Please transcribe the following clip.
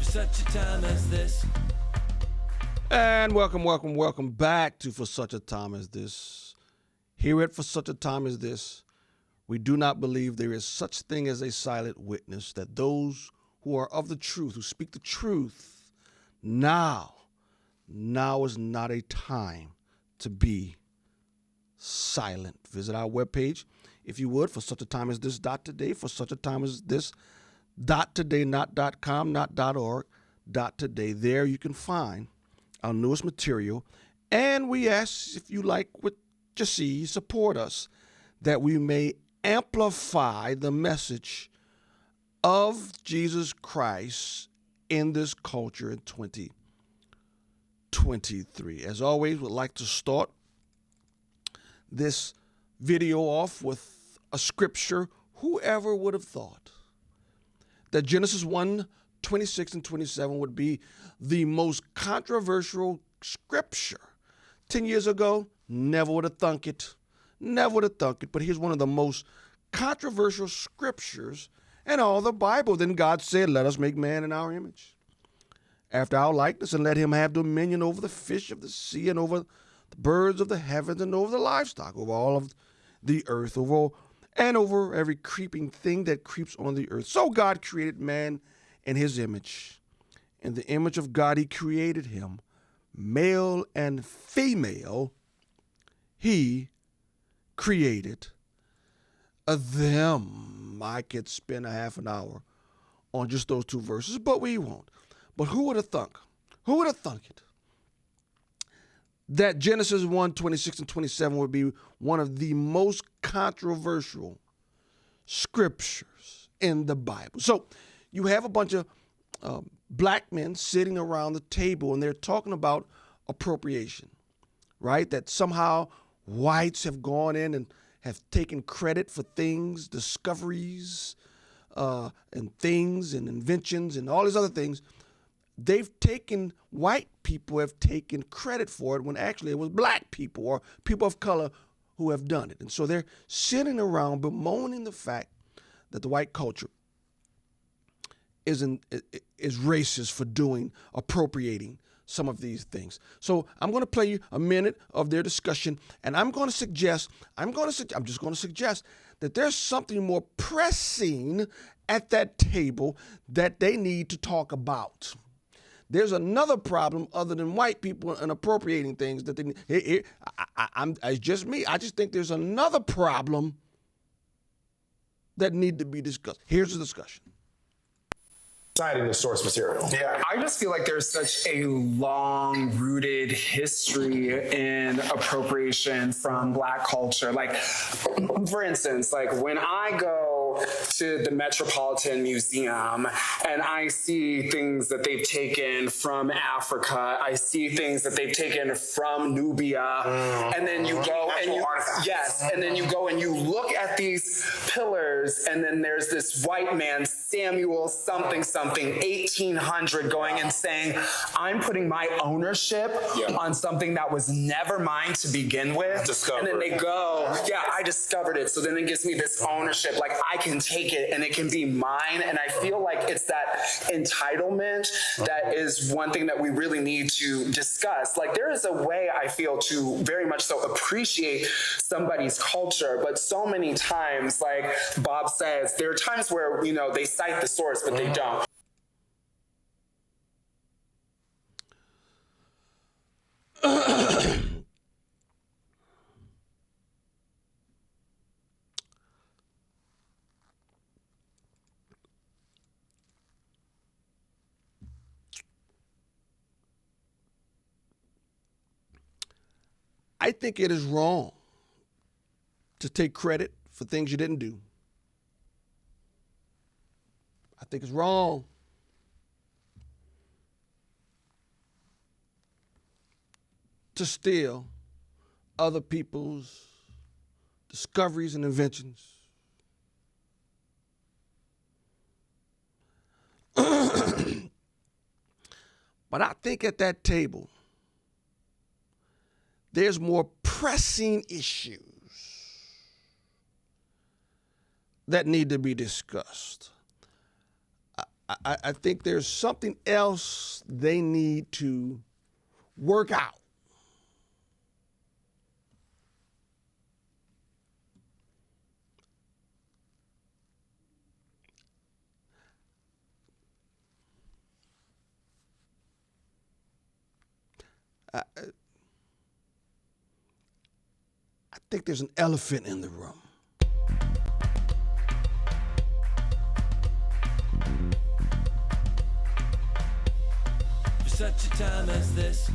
such a time as this. And welcome back to For Such a Time as This. Here at For Such a Time as This, we do not believe there is such thing as a silent witness, that those who are of the truth, who speak the truth, now is not a time to be silent. Visit our webpage, if you would, for such a time as this .today, for such a time as this .today, not .com, not .org, .today. There you can find our newest material, and we ask, if you like what you see, support us, that we may amplify the message of Jesus Christ in this culture in 2023. As always, we'd like to start this video off with a scripture. Whoever would have thought that Genesis 1:26 and 27 would be the most controversial scripture 10 years ago? Never would have thunk it. Never would have thunk it. But here's one of the most controversial scriptures in all the Bible. Then God said, let us make man in our image, after our likeness, and let him have dominion over the fish of the sea, and over the birds of the heavens, and over the livestock, over all of the earth, over every creeping thing that creeps on the earth. So God created man in his image. In the image of God, he created him. Male and female, he created them. I could spend a half an hour on just those two verses, but we won't. But who would have thunk? Who would have thunk it? That Genesis 1:26 and 27 would be one of the most controversial scriptures in the Bible. So you have a bunch of black men sitting around the table, and they're talking about appropriation, right? That somehow whites have gone in and have taken credit for things, discoveries, and things and inventions and all these other things. White people have taken credit for it when actually it was black people or people of color who have done it. And so they're sitting around bemoaning the fact that the white culture is racist for appropriating some of these things. So I'm going to play you a minute of their discussion, and I'm just going to suggest that there's something more pressing at that table that they need to talk about. There's another problem other than white people and appropriating things that they. It's just me. I just think there's another problem that need to be discussed. Here's the discussion. Citing the source material. Yeah, I just feel like there's such a long-rooted history in appropriation from Black culture. Like, for instance, like when I go to the Metropolitan Museum and I see things that they've taken from Africa, I see things that they've taken from Nubia, and then you go and you go and you look at these pillars, and then there's this white man, Samuel something 1800, going and saying, I'm putting my ownership on something that was never mine to begin with. And then they go, I discovered it. So then it gives me this ownership, like I can take it and it can be mine. And I feel like it's that entitlement that is one thing that we really need to discuss. Like there is a way, I feel, to very much so appreciate somebody's culture, but so many times, like Bob says, there are times where, they cite the source, but they don't. I think it is wrong to take credit for things you didn't do. I think it's wrong. To steal other people's discoveries and inventions. But I think at that table, there's more pressing issues that need to be discussed. I think there's something else they need to work out. I think there's an elephant in the room. For such a time as this,